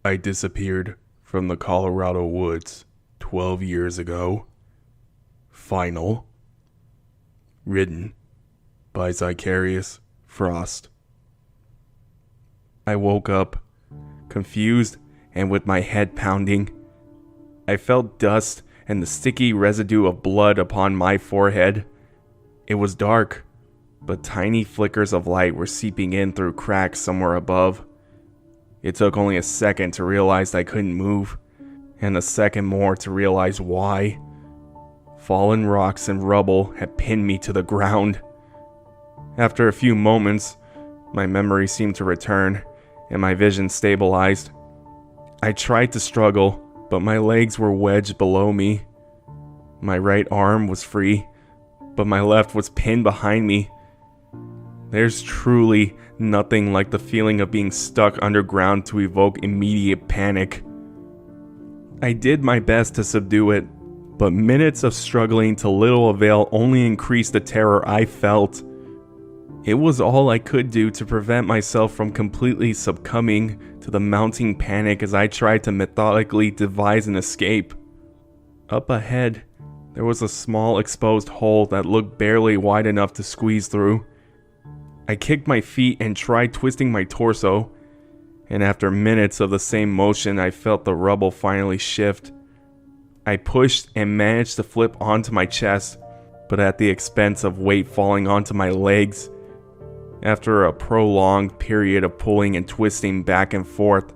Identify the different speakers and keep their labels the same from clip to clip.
Speaker 1: I disappeared from the Colorado woods 12 years ago. Final. Written by Zachariusfrost. I woke up, confused and with my head pounding. I felt dust and the sticky residue of blood upon my forehead. It was dark, but tiny flickers of light were seeping in through cracks somewhere above. It took only a second to realize I couldn't move, and a second more to realize why. Fallen rocks and rubble had pinned me to the ground. After a few moments, my memory seemed to return, and my vision stabilized. I tried to struggle, but my legs were wedged below me. My right arm was free, but my left was pinned behind me. There's truly nothing like the feeling of being stuck underground to evoke immediate panic. I did my best to subdue it, but minutes of struggling to little avail only increased the terror I felt. It was all I could do to prevent myself from completely succumbing to the mounting panic as I tried to methodically devise an escape. Up ahead, there was a small exposed hole that looked barely wide enough to squeeze through. I kicked my feet and tried twisting my torso, and after minutes of the same motion, I felt the rubble finally shift. I pushed and managed to flip onto my chest, but at the expense of weight falling onto my legs. After a prolonged period of pulling and twisting back and forth,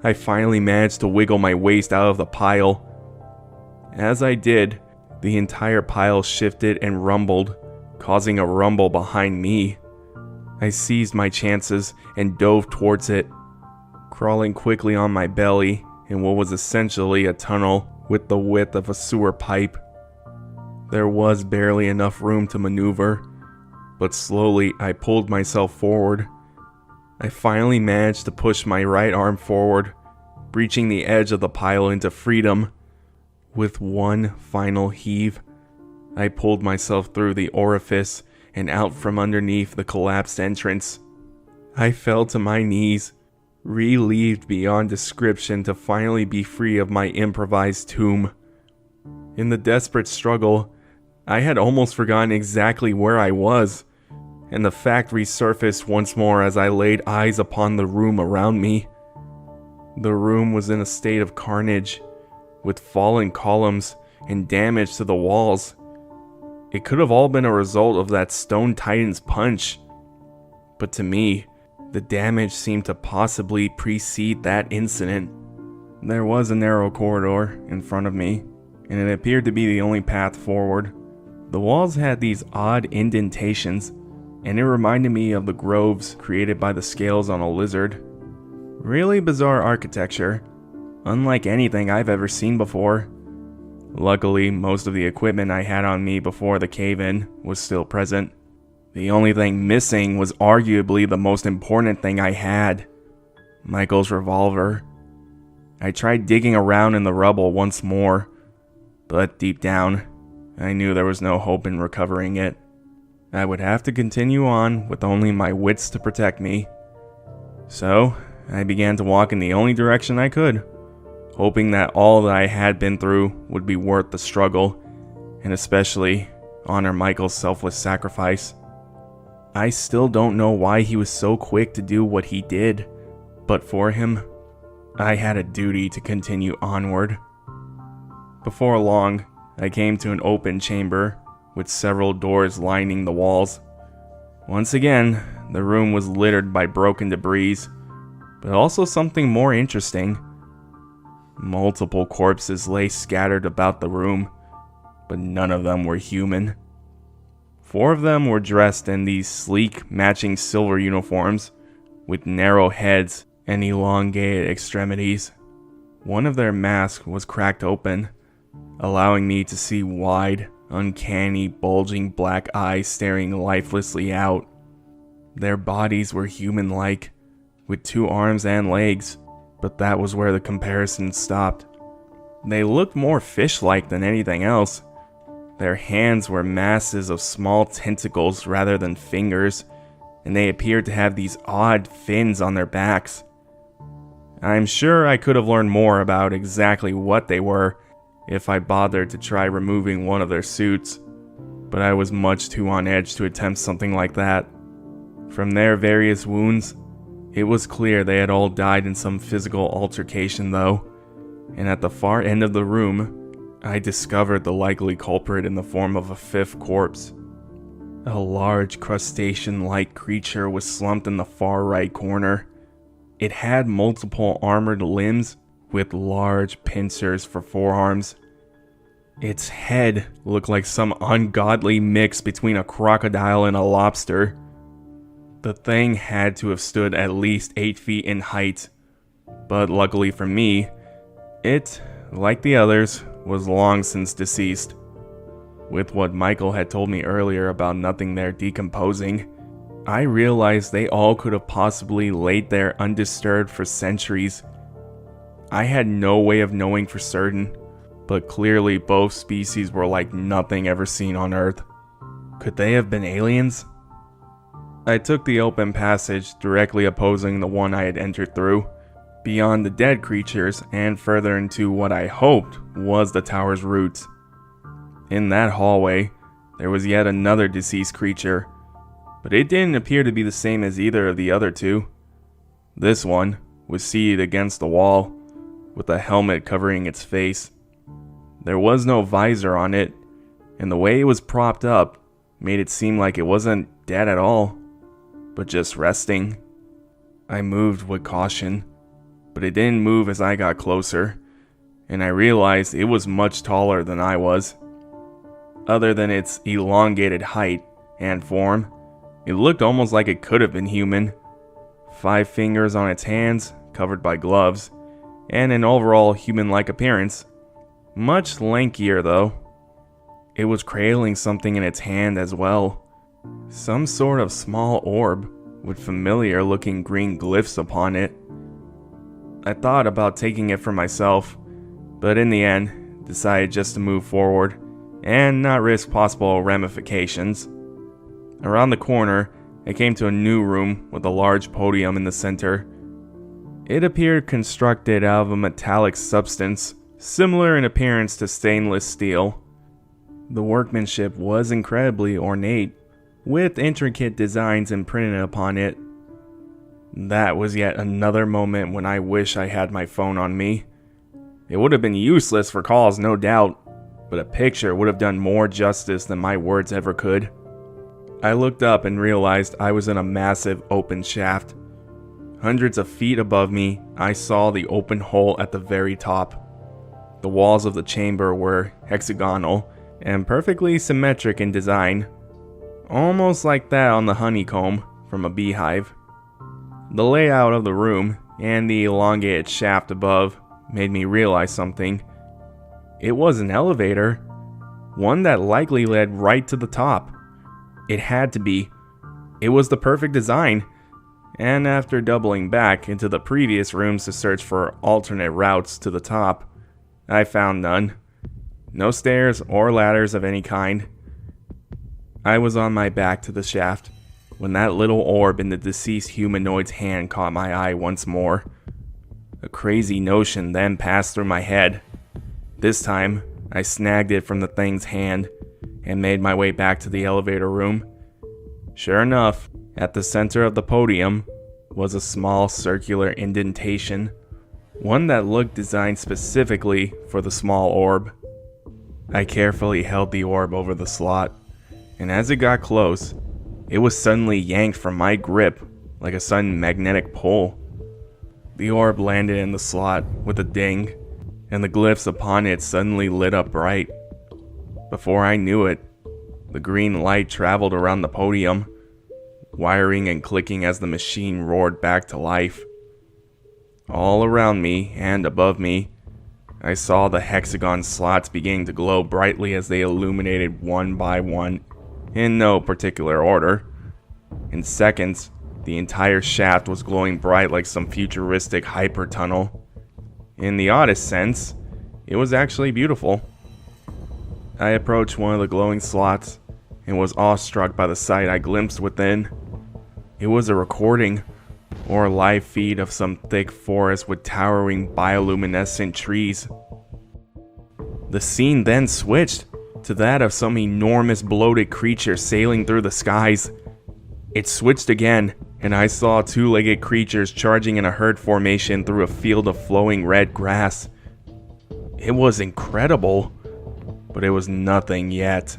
Speaker 1: I finally managed to wiggle my waist out of the pile. As I did, the entire pile shifted and rumbled, causing a rumble behind me. I seized my chances and dove towards it, crawling quickly on my belly in what was essentially a tunnel with the width of a sewer pipe. There was barely enough room to maneuver, but slowly I pulled myself forward. I finally managed to push my right arm forward, breaching the edge of the pile into freedom. With one final heave, I pulled myself through the orifice and out from underneath the collapsed entrance. I fell to my knees, relieved beyond description to finally be free of my improvised tomb. In the desperate struggle, I had almost forgotten exactly where I was, and the fact resurfaced once more as I laid eyes upon the room around me. The room was in a state of carnage, with fallen columns and damage to the walls. It could have all been a result of that stone titan's punch, but to me, the damage seemed to possibly precede that incident. There was a narrow corridor in front of me, and it appeared to be the only path forward. The walls had these odd indentations, and it reminded me of the groves created by the scales on a lizard. Really bizarre architecture, unlike anything I've ever seen before. Luckily, most of the equipment I had on me before the cave-in was still present. The only thing missing was arguably the most important thing I had: Michael's revolver. I tried digging around in the rubble once more, but deep down, I knew there was no hope in recovering it. I would have to continue on with only my wits to protect me. So, I began to walk in the only direction I could, hoping that all that I had been through would be worth the struggle, and especially honor Michael's selfless sacrifice. I still don't know why he was so quick to do what he did, but for him, I had a duty to continue onward. Before long, I came to an open chamber with several doors lining the walls. Once again, the room was littered by broken debris, but also something more interesting. Multiple corpses lay scattered about the room, but none of them were human. 4 of them were dressed in these sleek, matching silver uniforms, with narrow heads and elongated extremities. One of their masks was cracked open, allowing me to see wide, uncanny, bulging black eyes staring lifelessly out. Their bodies were human-like, with 2 arms and legs, but that was where the comparison stopped. They looked more fish-like than anything else. Their hands were masses of small tentacles rather than fingers, and they appeared to have these odd fins on their backs. I'm sure I could have learned more about exactly what they were if I bothered to try removing one of their suits, but I was much too on edge to attempt something like that. From their various wounds, it was clear they had all died in some physical altercation though, and at the far end of the room, I discovered the likely culprit in the form of a fifth corpse. A large crustacean-like creature was slumped in the far right corner. It had multiple armored limbs with large pincers for forearms. Its head looked like some ungodly mix between a crocodile and a lobster. The thing had to have stood at least 8 feet in height, but luckily for me, it, like the others, was long since deceased. With what Michael had told me earlier about nothing there decomposing, I realized they all could have possibly laid there undisturbed for centuries. I had no way of knowing for certain, but clearly both species were like nothing ever seen on Earth. Could they have been aliens? I took the open passage directly opposing the one I had entered through, beyond the dead creatures and further into what I hoped was the tower's roots. In that hallway, there was yet another deceased creature, but it didn't appear to be the same as either of the other two. This one was seated against the wall, with a helmet covering its face. There was no visor on it, and the way it was propped up made it seem like it wasn't dead at all, but just resting. I moved with caution, but it didn't move as I got closer, and I realized it was much taller than I was. Other than its elongated height and form, it looked almost like it could have been human. 5 fingers on its hands, covered by gloves, and an overall human-like appearance. Much lankier though. It was cradling something in its hand as well. Some sort of small orb with familiar looking green glyphs upon it. I thought about taking it for myself, but in the end, decided just to move forward and not risk possible ramifications. Around the corner, I came to a new room with a large podium in the center. It appeared constructed out of a metallic substance, similar in appearance to stainless steel. The workmanship was incredibly ornate, with intricate designs imprinted upon it. That was yet another moment when I wish I had my phone on me. It would have been useless for calls, no doubt, but a picture would have done more justice than my words ever could. I looked up and realized I was in a massive open shaft. Hundreds of feet above me, I saw the open hole at the very top. The walls of the chamber were hexagonal and perfectly symmetric in design, almost like that on the honeycomb from a beehive. The layout of the room and the elongated shaft above made me realize something. It was an elevator, one that likely led right to the top. It had to be. It was the perfect design, and after doubling back into the previous rooms to search for alternate routes to the top, I found none. No stairs or ladders of any kind. I was on my back to the shaft when that little orb in the deceased humanoid's hand caught my eye once more. A crazy notion then passed through my head. This time, I snagged it from the thing's hand and made my way back to the elevator room. Sure enough, at the center of the podium was a small circular indentation, one that looked designed specifically for the small orb. I carefully held the orb over the slot, and as it got close, it was suddenly yanked from my grip like a sudden magnetic pull. The orb landed in the slot with a ding, and the glyphs upon it suddenly lit up bright. Before I knew it, the green light traveled around the podium, wiring and clicking as the machine roared back to life. All around me and above me, I saw the hexagon slots beginning to glow brightly as they illuminated one by one, in no particular order. In seconds, the entire shaft was glowing bright like some futuristic hyper tunnel. In the oddest sense, it was actually beautiful. I approached one of the glowing slots and was awestruck by the sight I glimpsed within. It was a recording, or a live feed of some thick forest with towering bioluminescent trees. The scene then switched to that of some enormous bloated creature sailing through the skies. It switched again, and I saw two-legged creatures charging in a herd formation through a field of flowing red grass. It was incredible, but it was nothing yet.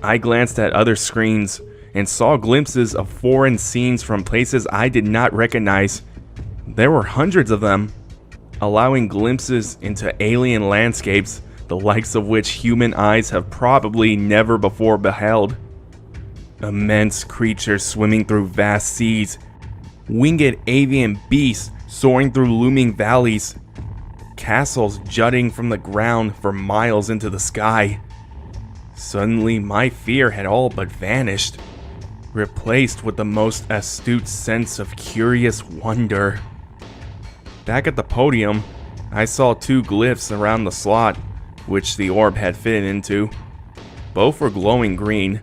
Speaker 1: I glanced at other screens and saw glimpses of foreign scenes from places I did not recognize. There were hundreds of them, allowing glimpses into alien landscapes, the likes of which human eyes have probably never before beheld. Immense creatures swimming through vast seas, winged avian beasts soaring through looming valleys, castles jutting from the ground for miles into the sky. Suddenly, my fear had all but vanished, replaced with the most astute sense of curious wonder. Back at the podium, I saw two glyphs around the slot, which the orb had fitted into. Both were glowing green,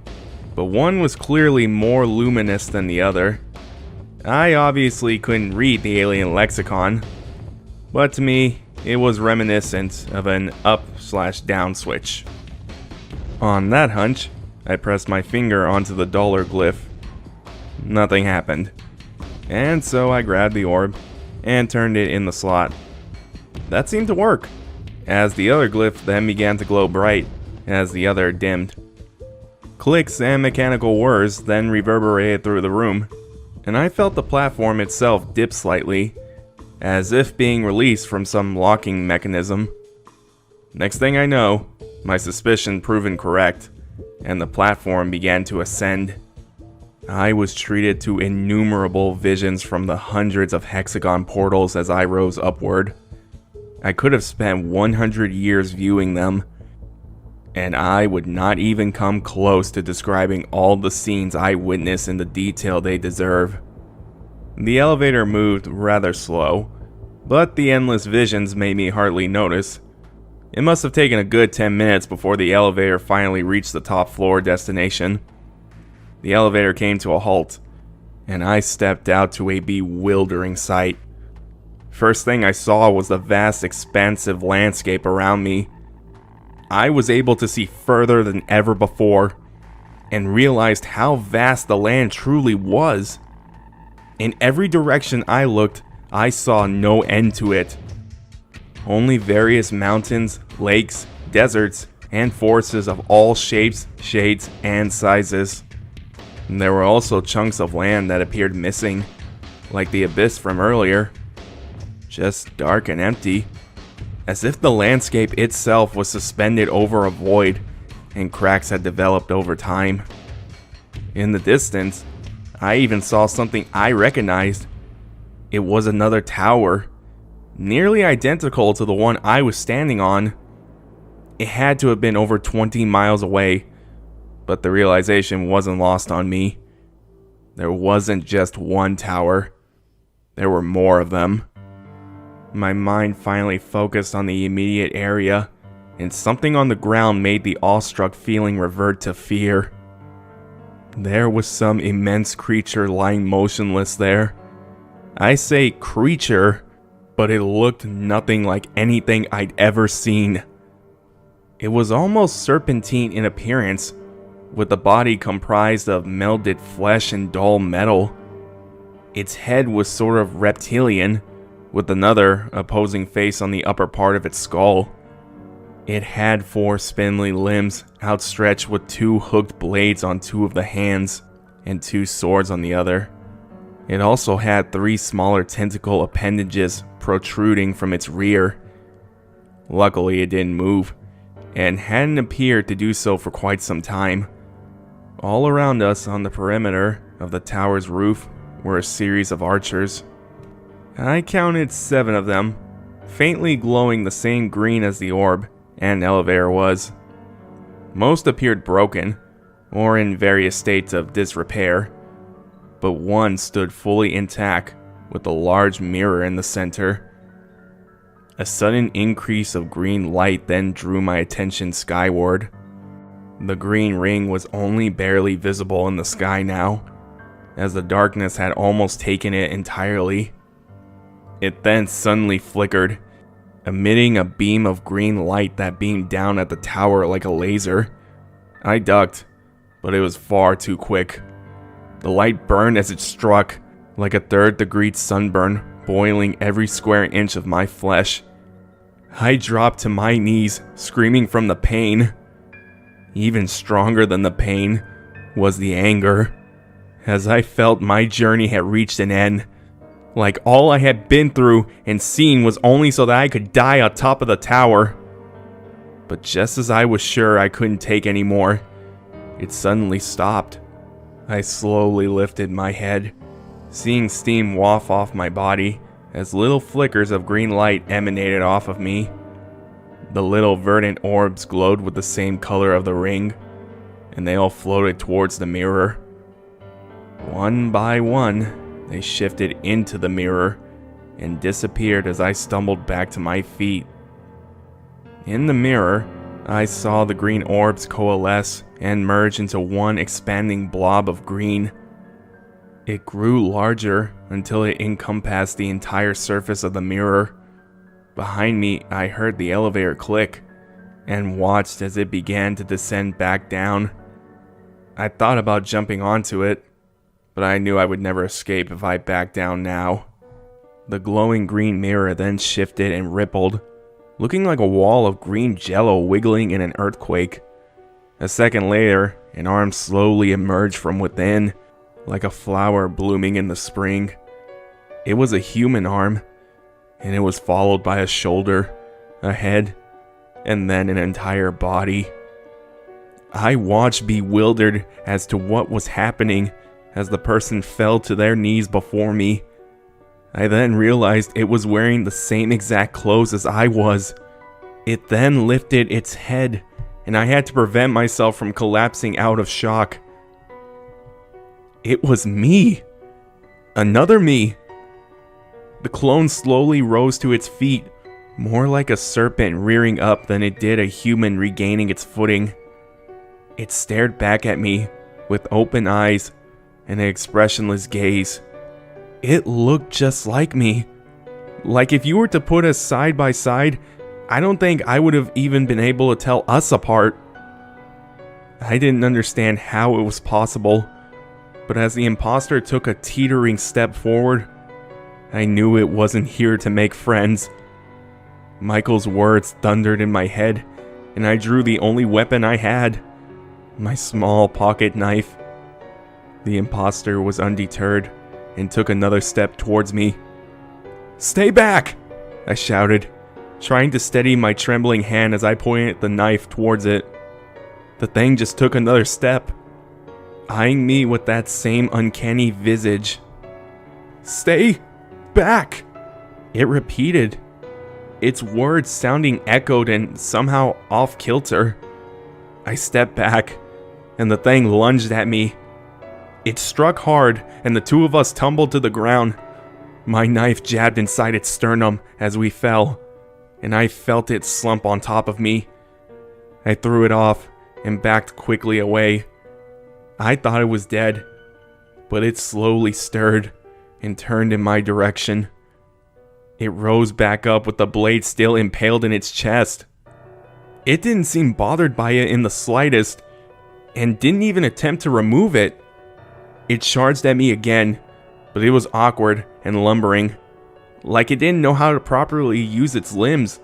Speaker 1: but one was clearly more luminous than the other. I obviously couldn't read the alien lexicon, but to me, it was reminiscent of an up/down switch. On that hunch, I pressed my finger onto the dollar glyph. Nothing happened, and so I grabbed the orb and turned it in the slot. That seemed to work, as the other glyph then began to glow bright as the other dimmed. Clicks and mechanical whirs then reverberated through the room, and I felt the platform itself dip slightly, as if being released from some locking mechanism. Next thing I know, my suspicion proven correct, and the platform began to ascend. I was treated to innumerable visions from the hundreds of hexagon portals as I rose upward. I could have spent 100 years viewing them, and I would not even come close to describing all the scenes I witnessed in the detail they deserve. The elevator moved rather slow, but the endless visions made me hardly notice. It must have taken a good 10 minutes before the elevator finally reached the top floor destination. The elevator came to a halt, and I stepped out to a bewildering sight. First thing I saw was the vast expansive landscape around me. I was able to see further than ever before, and realized how vast the land truly was. In every direction I looked, I saw no end to it. Only various mountains, lakes, deserts, and forests of all shapes, shades, and sizes. And there were also chunks of land that appeared missing, like the abyss from earlier. Just dark and empty, as if the landscape itself was suspended over a void, and cracks had developed over time. In the distance, I even saw something I recognized. It was another tower, nearly identical to the one I was standing on. It had to have been over 20 miles away, but the realization wasn't lost on me. There wasn't just one tower. There were more of them. My mind finally focused on the immediate area, and something on the ground made the awestruck feeling revert to fear. There was some immense creature lying motionless there. I say creature, but it looked nothing like anything I'd ever seen. It was almost serpentine in appearance, with the body comprised of melded flesh and dull metal. Its head was sort of reptilian, with another opposing face on the upper part of its skull. It had 4 spindly limbs outstretched with 2 hooked blades on 2 of the hands and 2 swords on the other. It also had 3 smaller tentacle appendages protruding from its rear. Luckily, it didn't move, and hadn't appeared to do so for quite some time. All around us on the perimeter of the tower's roof were a series of archers. I counted 7 of them, faintly glowing the same green as the orb and elevator was. Most appeared broken, or in various states of disrepair, but one stood fully intact with a large mirror in the center. A sudden increase of green light then drew my attention skyward. The green ring was only barely visible in the sky now, as the darkness had almost taken it entirely. It then suddenly flickered, emitting a beam of green light that beamed down at the tower like a laser. I ducked, but it was far too quick. The light burned as it struck, like a third-degree sunburn, boiling every square inch of my flesh. I dropped to my knees, screaming from the pain. Even stronger than the pain was the anger, as I felt my journey had reached an end. Like all I had been through and seen was only so that I could die on top of the tower. But just as I was sure I couldn't take any more, it suddenly stopped. I slowly lifted my head, seeing steam waft off my body as little flickers of green light emanated off of me. The little verdant orbs glowed with the same color of the ring, and they all floated towards the mirror. One by one, they shifted into the mirror and disappeared as I stumbled back to my feet. In the mirror, I saw the green orbs coalesce and merge into one expanding blob of green. It grew larger until it encompassed the entire surface of the mirror. Behind me, I heard the elevator click and watched as it began to descend back down. I thought about jumping onto it, but I knew I would never escape if I backed down now. The glowing green mirror then shifted and rippled, looking like a wall of green jello wiggling in an earthquake. A second later, an arm slowly emerged from within, like a flower blooming in the spring. It was a human arm, and it was followed by a shoulder, a head, and then an entire body. I watched bewildered as to what was happening as the person fell to their knees before me. I then realized it was wearing the same exact clothes as I was. It then lifted its head, and I had to prevent myself from collapsing out of shock. It was me. Another me. The clone slowly rose to its feet, more like a serpent rearing up than it did a human regaining its footing. It stared back at me with open eyes and an expressionless gaze. It looked just like me. Like if you were to put us side by side, I don't think I would have even been able to tell us apart. I didn't understand how it was possible, but as the imposter took a teetering step forward, I knew it wasn't here to make friends. Michael's words thundered in my head, and I drew the only weapon I had, my small pocket knife. The imposter was undeterred and took another step towards me. "Stay back!" I shouted, trying to steady my trembling hand as I pointed the knife towards it. The thing just took another step, eyeing me with that same uncanny visage. "Stay back!" it repeated, its words sounding echoed and somehow off kilter. I stepped back, and the thing lunged at me. It struck hard, and the two of us tumbled to the ground. My knife jabbed inside its sternum as we fell, and I felt it slump on top of me. I threw it off and backed quickly away. I thought it was dead, but it slowly stirred and turned in my direction. It rose back up with the blade still impaled in its chest. It didn't seem bothered by it in the slightest, and didn't even attempt to remove it. It charged at me again, but it was awkward and lumbering, like it didn't know how to properly use its limbs.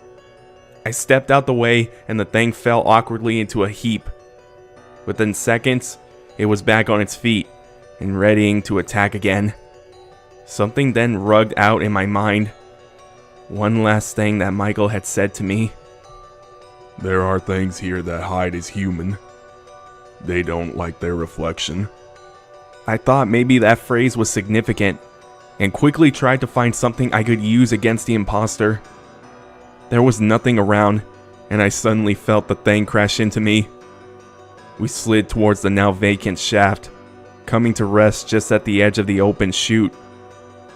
Speaker 1: I stepped out the way, and the thing fell awkwardly into a heap. Within seconds, it was back on its feet and readying to attack again. Something then rugged out in my mind. One last thing that Michael had said to me.
Speaker 2: "There are things here that hide as human. They don't like their reflection."
Speaker 1: I thought maybe that phrase was significant, and quickly tried to find something I could use against the imposter. There was nothing around, and I suddenly felt the thing crash into me. We slid towards the now vacant shaft, coming to rest just at the edge of the open chute.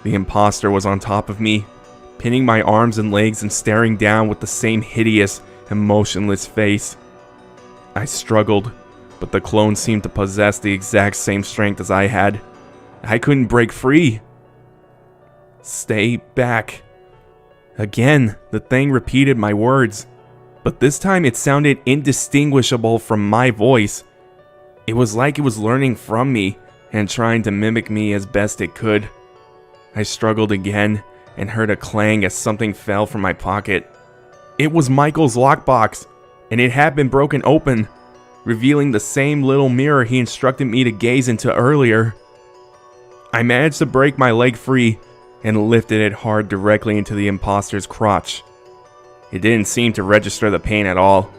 Speaker 1: The imposter was on top of me, pinning my arms and legs and staring down with the same hideous and motionless face. I struggled, but the clone seemed to possess the exact same strength as I had. I couldn't break free. Stay back. Again, the thing repeated my words, but this time it sounded indistinguishable from my voice. It was like it was learning from me and trying to mimic me as best it could. I struggled again and heard a clang as something fell from my pocket. It was Michael's lockbox, and it had been broken open, revealing the same little mirror he instructed me to gaze into earlier. I managed to break my leg free and lifted it hard directly into the imposter's crotch. It didn't seem to register the pain at all,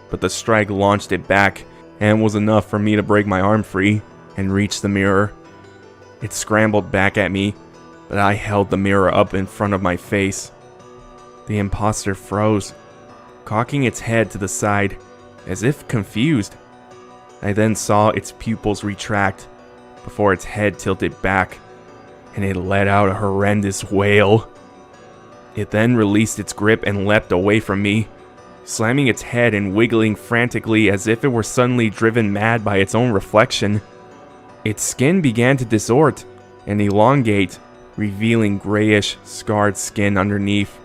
Speaker 1: but the strike launched it back and was enough for me to break my arm free and reach the mirror. It scrambled back at me, but I held the mirror up in front of my face. The imposter froze, cocking its head to the side, as if confused. I then saw its pupils retract before its head tilted back, and it let out a horrendous wail. It then released its grip and leapt away from me, slamming its head and wiggling frantically as if it were suddenly driven mad by its own reflection. Its skin began to distort and elongate, revealing grayish, scarred skin underneath.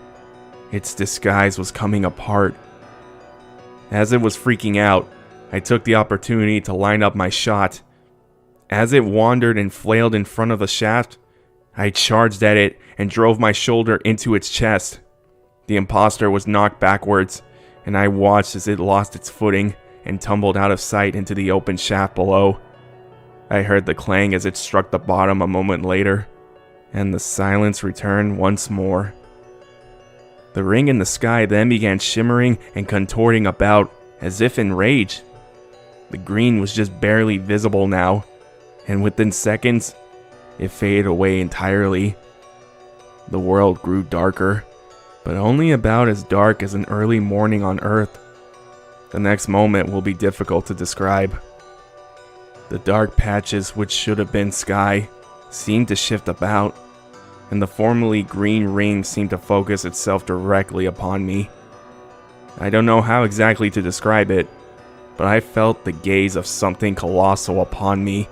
Speaker 1: Its disguise was coming apart. As it was freaking out, I took the opportunity to line up my shot. As it wandered and flailed in front of the shaft, I charged at it and drove my shoulder into its chest. The imposter was knocked backwards, and I watched as it lost its footing and tumbled out of sight into the open shaft below. I heard the clang as it struck the bottom a moment later, and the silence returned once more. The ring in the sky then began shimmering and contorting about, as if in rage. The green was just barely visible now, and within seconds, it faded away entirely. The world grew darker, but only about as dark as an early morning on Earth. The next moment will be difficult to describe. The dark patches which should have been sky seemed to shift about, and the formerly green ring seemed to focus itself directly upon me. I don't know how exactly to describe it, but I felt the gaze of something colossal upon me.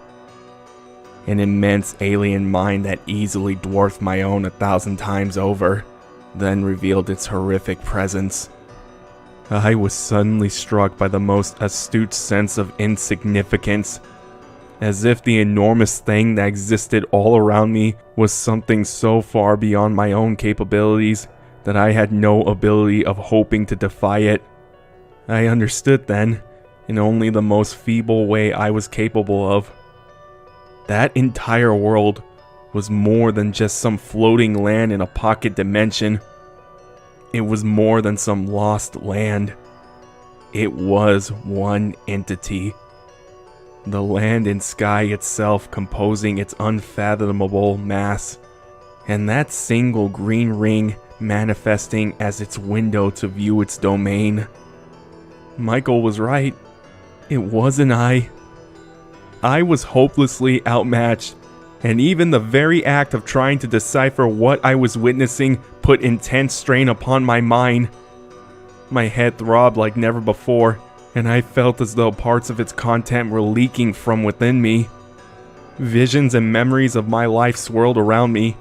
Speaker 1: An immense alien mind that easily dwarfed my own 1,000 times over, then revealed its horrific presence. I was suddenly struck by the most astute sense of insignificance, as if the enormous thing that existed all around me was something so far beyond my own capabilities that I had no ability of hoping to defy it. I understood then, in only the most feeble way I was capable of. That entire world was more than just some floating land in a pocket dimension. It was more than some lost land. It was one entity. The land and sky itself composing its unfathomable mass, and that single green ring manifesting as its window to view its domain. Michael was right. It wasn't I. I was hopelessly outmatched, and even the very act of trying to decipher what I was witnessing put intense strain upon my mind. My head throbbed like never before, and I felt as though parts of its content were leaking from within me. Visions and memories of my life swirled around me,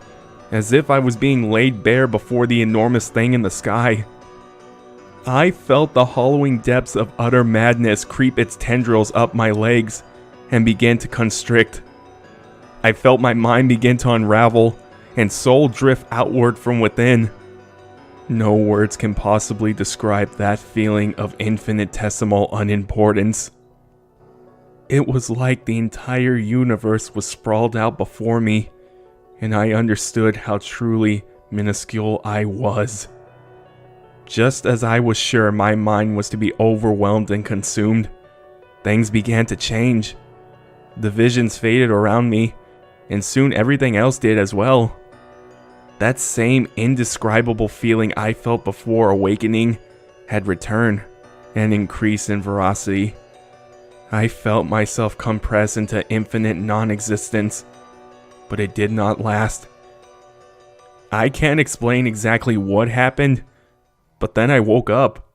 Speaker 1: as if I was being laid bare before the enormous thing in the sky. I felt the hollowing depths of utter madness creep its tendrils up my legs and begin to constrict. I felt my mind begin to unravel and soul drift outward from within. No words can possibly describe that feeling of infinitesimal unimportance. It was like the entire universe was sprawled out before me, and I understood how truly minuscule I was. Just as I was sure my mind was to be overwhelmed and consumed, things began to change. The visions faded around me, and soon everything else did as well. That same indescribable feeling I felt before awakening had returned and increased in ferocity. I felt myself compress into infinite non-existence, but it did not last. I can't explain exactly what happened, but then I woke up.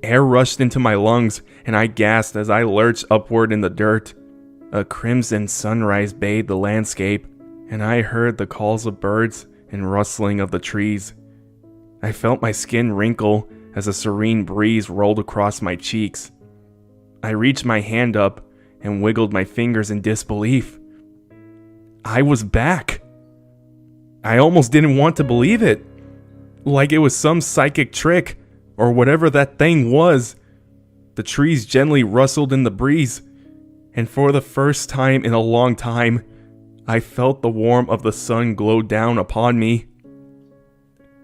Speaker 1: Air rushed into my lungs, and I gasped as I lurched upward in the dirt. A crimson sunrise bathed the landscape, and I heard the calls of birds and rustling of the trees. I felt my skin wrinkle as a serene breeze rolled across my cheeks. I reached my hand up and wiggled my fingers in disbelief. I was back. I almost didn't want to believe it. Like it was some psychic trick, or whatever that thing was. The trees gently rustled in the breeze, and for the first time in a long time, I felt the warmth of the sun glow down upon me.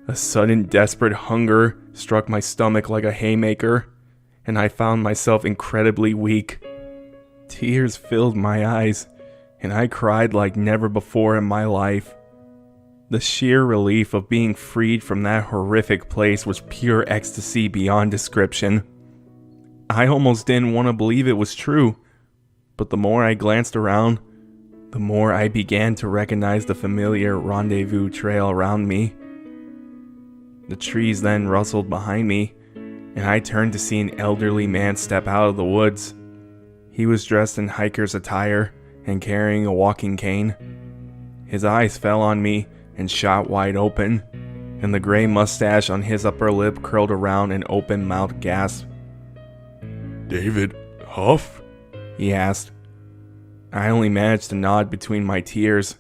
Speaker 1: A sudden desperate hunger struck my stomach like a haymaker, and I found myself incredibly weak. Tears filled my eyes, and I cried like never before in my life. The sheer relief of being freed from that horrific place was pure ecstasy beyond description. I almost didn't want to believe it was true, but the more I glanced around, the more I began to recognize the familiar rendezvous trail around me. The trees then rustled behind me, and I turned to see an elderly man step out of the woods. He was dressed in hiker's attire and carrying a walking cane. His eyes fell on me and shot wide open, and the gray mustache on his upper lip curled around an open-mouthed gasp.
Speaker 2: David Huff?
Speaker 1: He asked. I only managed to nod between my tears.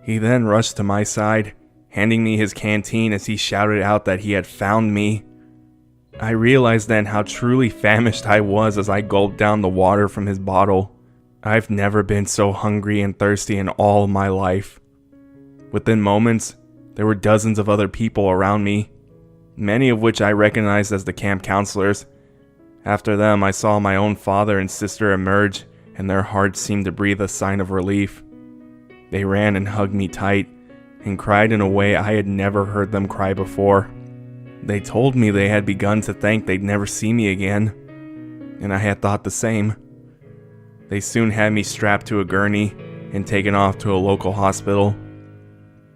Speaker 1: He then rushed to my side, handing me his canteen as he shouted out that he had found me. I realized then how truly famished I was as I gulped down the water from his bottle. I've never been so hungry and thirsty in all of my life. Within moments, there were dozens of other people around me, many of which I recognized as the camp counselors. After them, I saw my own father and sister emerge, and their hearts seemed to breathe a sign of relief. They ran and hugged me tight, and cried in a way I had never heard them cry before. They told me they had begun to think they'd never see me again, and I had thought the same. They soon had me strapped to a gurney and taken off to a local hospital.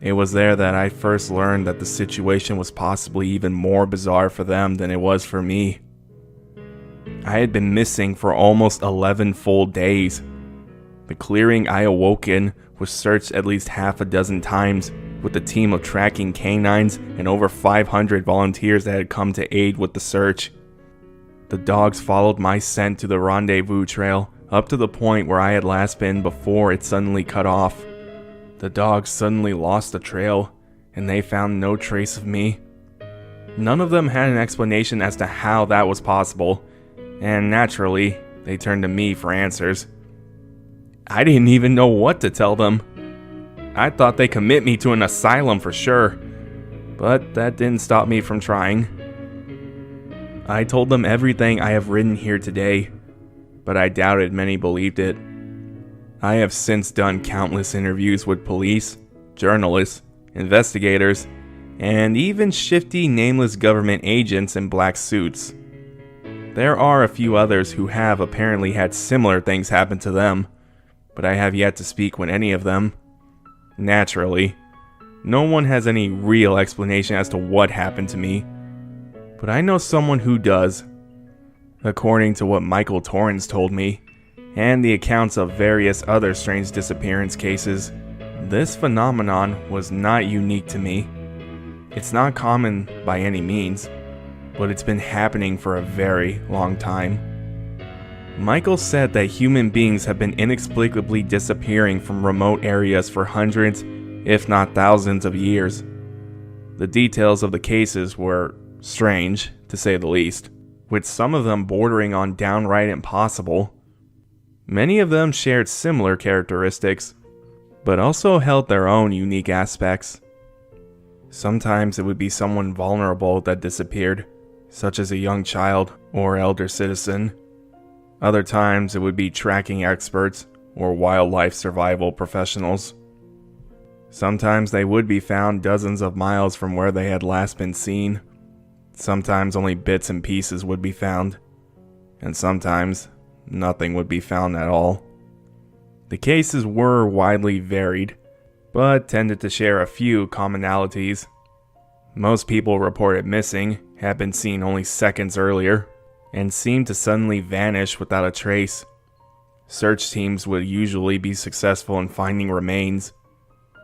Speaker 1: It was there that I first learned that the situation was possibly even more bizarre for them than it was for me. I had been missing for almost 11 full days. The clearing I awoke in was searched at least half a dozen times, with a team of tracking canines and over 500 volunteers that had come to aid with the search. The dogs followed my scent to the rendezvous trail, up to the point where I had last been before it suddenly cut off. The dogs suddenly lost the trail, and they found no trace of me. None of them had an explanation as to how that was possible, and naturally, they turned to me for answers. I didn't even know what to tell them. I thought they'd commit me to an asylum for sure, but that didn't stop me from trying. I told them everything I have written here today, but I doubted many believed it. I have since done countless interviews with police, journalists, investigators, and even shifty nameless government agents in black suits. There are a few others who have apparently had similar things happen to them, but I have yet to speak with any of them. Naturally, no one has any real explanation as to what happened to me, but I know someone who does. According to what Michael Torrance told me, and the accounts of various other strange disappearance cases, this phenomenon was not unique to me. It's not common by any means, but it's been happening for a very long time. Michael said that human beings have been inexplicably disappearing from remote areas for hundreds, if not thousands of years. The details of the cases were strange, to say the least, with some of them bordering on downright impossible. Many of them shared similar characteristics, but also held their own unique aspects. Sometimes it would be someone vulnerable that disappeared, such as a young child or elder citizen. Other times it would be tracking experts or wildlife survival professionals. Sometimes they would be found dozens of miles from where they had last been seen. Sometimes only bits and pieces would be found, and sometimes nothing would be found at all. The cases were widely varied, but tended to share a few commonalities. Most people reported missing had been seen only seconds earlier, and seemed to suddenly vanish without a trace. search teams would usually be successful in finding remains,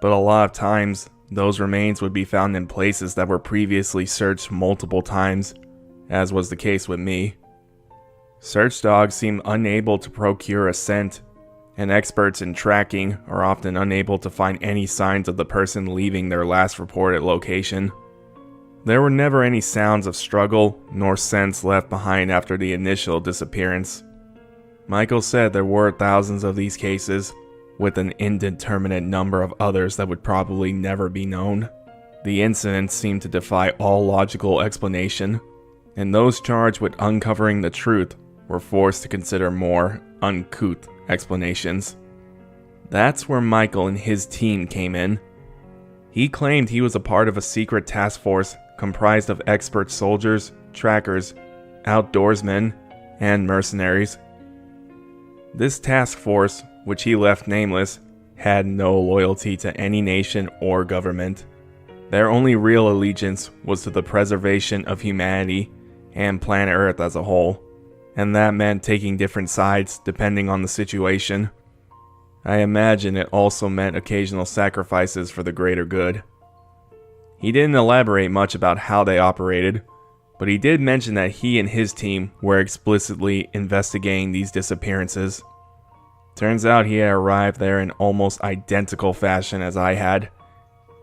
Speaker 1: but a lot of times, those remains would be found in places that were previously searched multiple times, as was the case with me. Search dogs seem unable to procure a scent, and experts in tracking are often unable to find any signs of the person leaving their last reported location. There were never any sounds of struggle nor scents left behind after the initial disappearance. Michael said there were thousands of these cases, with an indeterminate number of others that would probably never be known. The incidents seemed to defy all logical explanation, and those charged with uncovering the truth were forced to consider more uncouth explanations. That's where Michael and his team came in. He claimed he was a part of a secret task force comprised of expert soldiers, trackers, outdoorsmen, and mercenaries. This task force, which he left nameless, had no loyalty to any nation or government. Their only real allegiance was to the preservation of humanity and planet Earth as a whole, and that meant taking different sides depending on the situation. I imagine it also meant occasional sacrifices for the greater good. He didn't elaborate much about how they operated, but he did mention that he and his team were explicitly investigating these disappearances. Turns out he had arrived there in almost identical fashion as I had.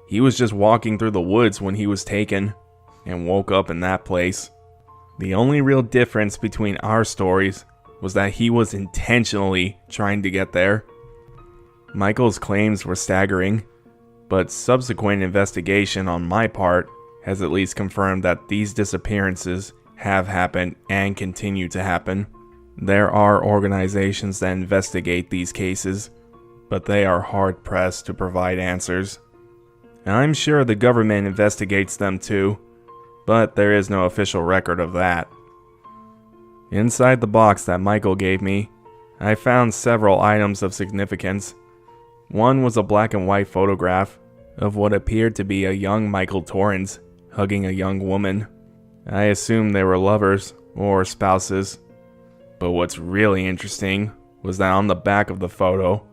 Speaker 1: He was just walking through the woods when he was taken, and woke up in that place. The only real difference between our stories was that he was intentionally trying to get there. Michael's claims were staggering, but subsequent investigation on my part has at least confirmed that these disappearances have happened and continue to happen. There are organizations that investigate these cases, but they are hard-pressed to provide answers. And I'm sure the government investigates them too, but there is no official record of that. Inside the box that Michael gave me, I found several items of significance. One was a black and white photograph of what appeared to be a young Michael Torrens hugging a young woman. I assumed they were lovers or spouses. But what's really interesting was that on the back of the photo,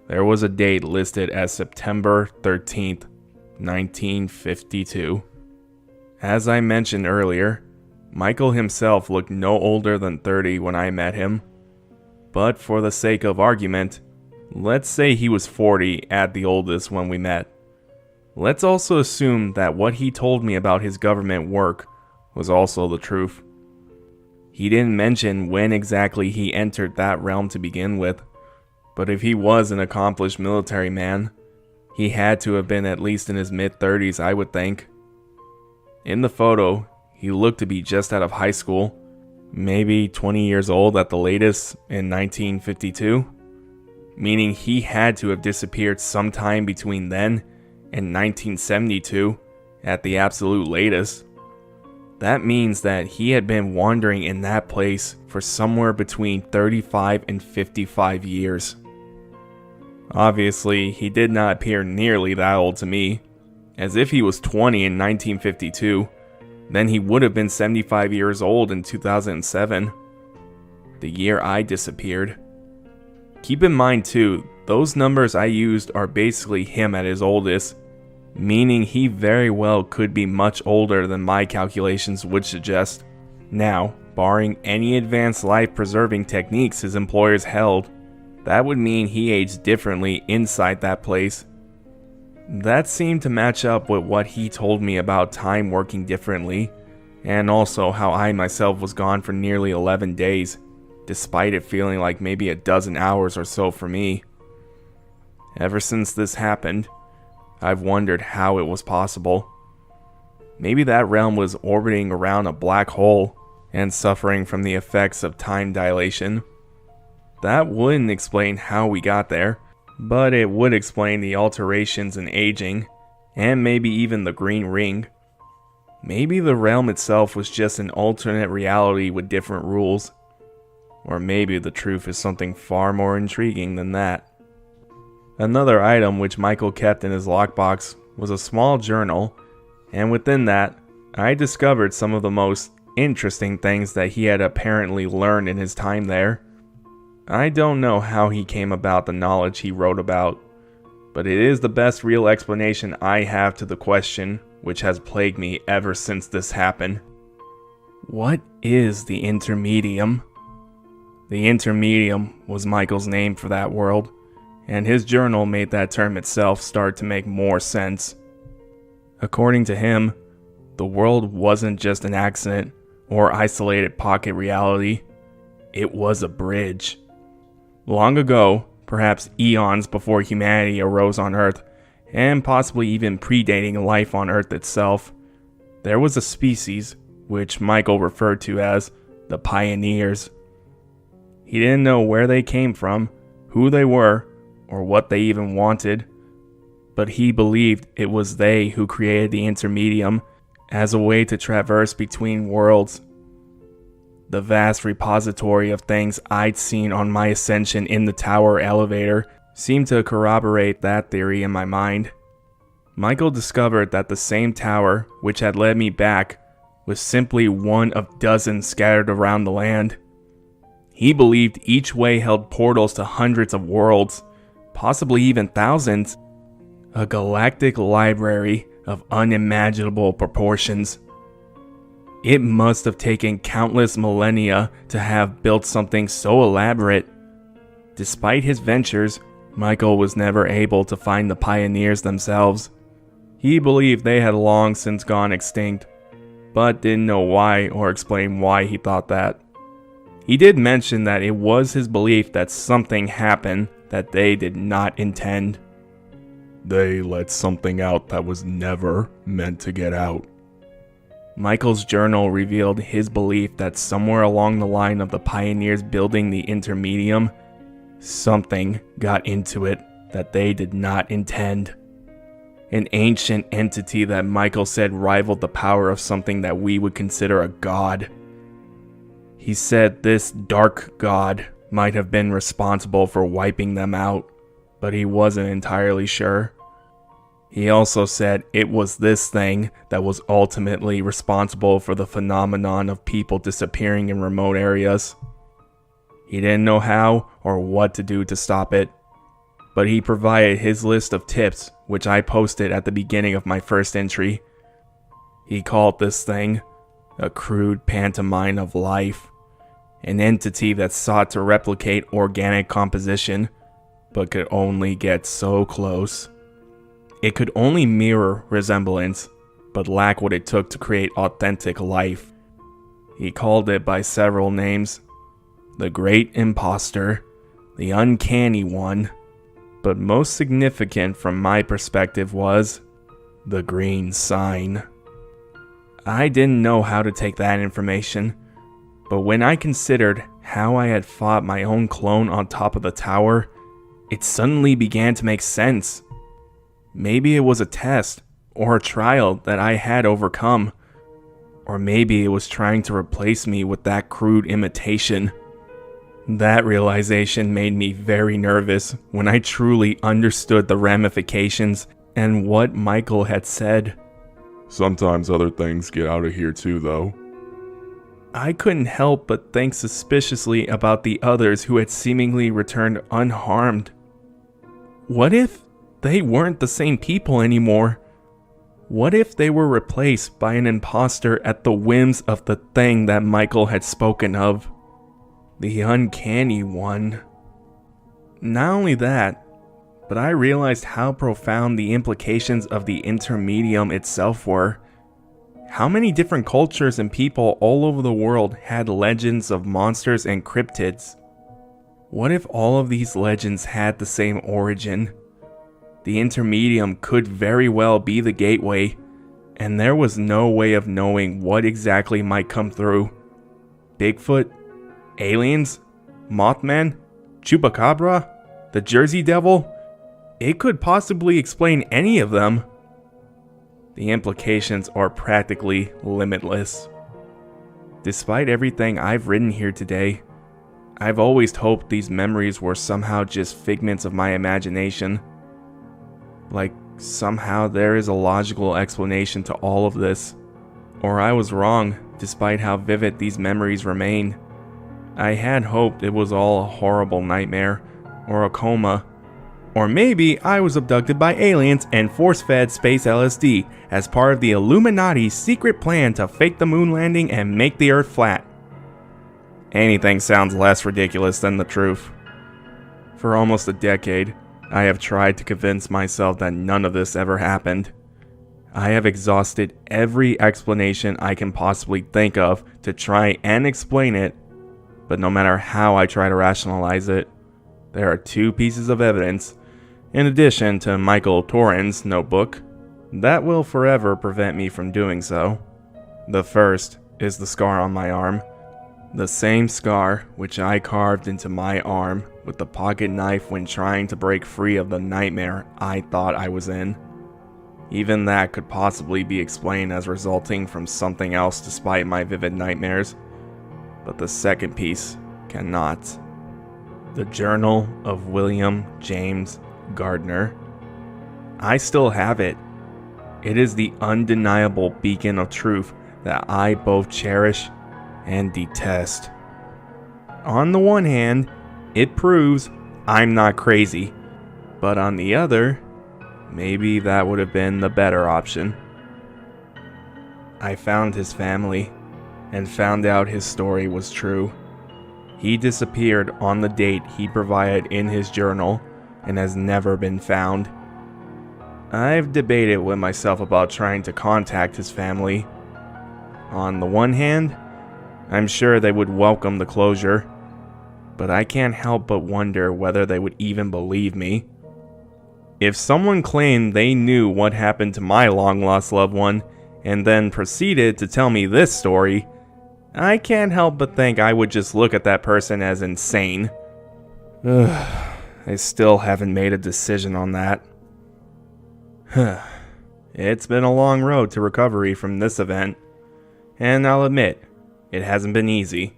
Speaker 1: there was a date listed as September 13th, 1952. As I mentioned earlier, Michael himself looked no older than 30 when I met him. But for the sake of argument, let's say he was 40 at the oldest when we met. Let's also assume that what he told me about his government work was also the truth. He didn't mention when exactly he entered that realm to begin with, but if he was an accomplished military man, he had to have been at least in his mid-30s, I would think. In the photo, he looked to be just out of high school, maybe 20 years old at the latest in 1952, meaning he had to have disappeared sometime between then and 1972 at the absolute latest. That means that he had been wandering in that place for somewhere between 35 and 55 years. Obviously, he did not appear nearly that old to me, as if he was 20 in 1952, then he would have been 75 years old in 2007, the year I disappeared. Keep in mind too, those numbers I used are basically him at his oldest, meaning he very well could be much older than my calculations would suggest. Now, barring any advanced life-preserving techniques his employers held, that would mean he aged differently inside that place. That seemed to match up with what he told me about time working differently, and also how I myself was gone for nearly 11 days, despite it feeling like maybe a dozen hours or so for me. Ever since this happened, I've wondered how it was possible. Maybe that realm was orbiting around a black hole and suffering from the effects of time dilation. That wouldn't explain how we got there, but it would explain the alterations in aging, and maybe even the green ring. Maybe the realm itself was just an alternate reality with different rules. Or maybe the truth is something far more intriguing than that. Another item which Michael kept in his lockbox was a small journal, and within that, I discovered some of the most interesting things that he had apparently learned in his time there.
Speaker 3: I don't know how he came about the knowledge he wrote about, but it is the best real explanation I have to the question which has plagued me ever since this happened. What is the Intermedium? The Intermedium was Michael's name for that world, and his journal made that term itself start to make more sense. According to him, the world wasn't just an accident or isolated pocket reality. It was a bridge. Long ago, perhaps eons before humanity arose on Earth, and possibly even predating life on Earth itself, there was a species which Michael referred to as the Pioneers. He didn't know where they came from, who they were, or what they even wanted, but he believed it was they who created the Intermedium as a way to traverse between worlds. The vast repository of things I'd seen on my ascension in the tower elevator seemed to corroborate that theory in my mind. Michael discovered that the same tower which had led me back was simply one of dozens scattered around the land. He believed each way held portals to hundreds of worlds, possibly even thousands. A galactic library of unimaginable proportions. It must have taken countless millennia to have built something so elaborate. Despite his ventures, Michael was never able to find the Pioneers themselves. He believed they had long since gone extinct, but didn't know why or explain why he thought that. He did mention that it was his belief that something happened that they did not intend.
Speaker 2: They let something out that was never meant to get out.
Speaker 3: Michael's journal revealed his belief that somewhere along the line of the Pioneers building the Intermedium, something got into it that they did not intend. An ancient entity that Michael said rivaled the power of something that we would consider a god. He said this dark god might have been responsible for wiping them out, but he wasn't entirely sure. He also said it was this thing that was ultimately responsible for the phenomenon of people disappearing in remote areas. He didn't know how or what to do to stop it, but he provided his list of tips, which I posted at the beginning of my first entry. He called this thing a crude pantomime of life, an entity that sought to replicate organic composition, but could only get so close. It could only mirror resemblance, but lack what it took to create authentic life. He called it by several names: the Great Imposter, the Uncanny One, but most significant from my perspective was the Green Sign. I didn't know how to take that information, but when I considered how I had fought my own clone on top of the tower, it suddenly began to make sense. Maybe it was a test or a trial that I had overcome, or maybe it was trying to replace me with that crude imitation. That realization made me very nervous when I truly understood the ramifications and what Michael had said.
Speaker 2: Sometimes other things get out of here too, though.
Speaker 3: I couldn't help but think suspiciously about the others who had seemingly returned unharmed. What if they weren't the same people anymore? What if they were replaced by an imposter at the whims of the thing that Michael had spoken of? The Uncanny One. Not only that, but I realized how profound the implications of the Intermedium itself were. How many different cultures and people all over the world had legends of monsters and cryptids? What if all of these legends had the same origin? The Intermedium could very well be the gateway, and there was no way of knowing what exactly might come through. Bigfoot? Aliens? Mothman? Chupacabra? The Jersey Devil? It could possibly explain any of them. The implications are practically limitless. Despite everything I've written here today, I've always hoped these memories were somehow just figments of my imagination. Like somehow there is a logical explanation to all of this. Or I was wrong, despite how vivid these memories remain. I had hoped it was all a horrible nightmare, or a coma. Or maybe I was abducted by aliens and force-fed space LSD as part of the Illuminati's secret plan to fake the moon landing and make the Earth flat. Anything sounds less ridiculous than the truth. For almost a decade, I have tried to convince myself that none of this ever happened. I have exhausted every explanation I can possibly think of to try and explain it, but no matter how I try to rationalize it, there are two pieces of evidence, in addition to Michael Torin's notebook, that will forever prevent me from doing so. The first is the scar on my arm. The same scar which I carved into my arm with the pocket knife when trying to break free of the nightmare I thought I was in. Even that could possibly be explained as resulting from something else despite my vivid nightmares. But the second piece cannot. The Journal of William James Gardner. I still have it. It is the undeniable beacon of truth that I both cherish and detest. On the one hand, it proves I'm not crazy, but on the other, maybe that would have been the better option. I found his family and found out his story was true. He disappeared on the date he provided in his journal and has never been found. I've debated with myself about trying to contact his family. On the one hand, I'm sure they would welcome the closure, but I can't help but wonder whether they would even believe me. If someone claimed they knew what happened to my long-lost loved one and then proceeded to tell me this story, I can't help but think I would just look at that person as insane. I still haven't made a decision on that. It's been a long road to recovery from this event, and I'll admit, it hasn't been easy.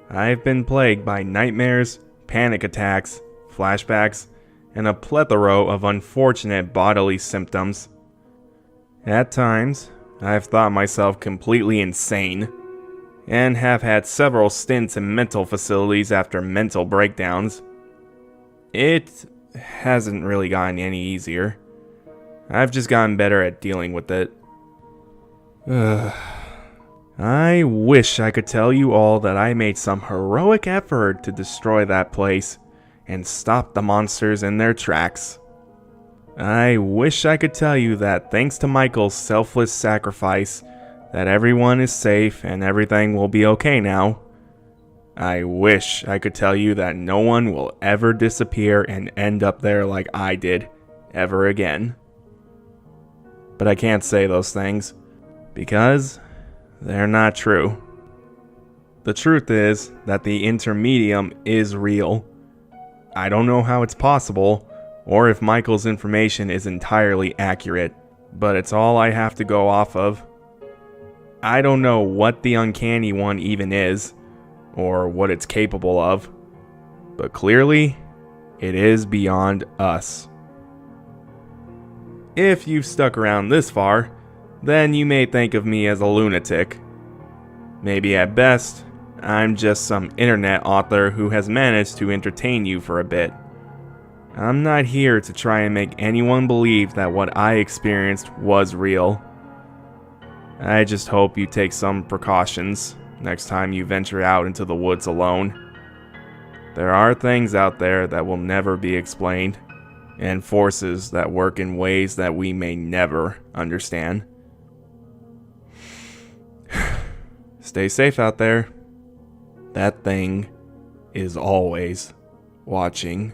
Speaker 3: I've been plagued by nightmares, panic attacks, flashbacks, and a plethora of unfortunate bodily symptoms. At times, I've thought myself completely insane, and have had several stints in mental facilities after mental breakdowns. It hasn't really gotten any easier. I've just gotten better at dealing with it. I wish I could tell you all that I made some heroic effort to destroy that place and stop the monsters in their tracks. I wish I could tell you that thanks to Michael's selfless sacrifice, that everyone is safe and everything will be okay now. I wish I could tell you that no one will ever disappear and end up there like I did, ever again. But I can't say those things, because they're not true. The truth is that the intermedium is real. I don't know how it's possible, or if Michael's information is entirely accurate, but it's all I have to go off of. I don't know what the uncanny one even is, or what it's capable of, but clearly, it is beyond us. If you've stuck around this far, then you may think of me as a lunatic. Maybe at best, I'm just some internet author who has managed to entertain you for a bit. I'm not here to try and make anyone believe that what I experienced was real. I just hope you take some precautions next time you venture out into the woods alone. There are things out there that will never be explained, and forces that work in ways that we may never understand. Stay safe out there. That thing is always watching.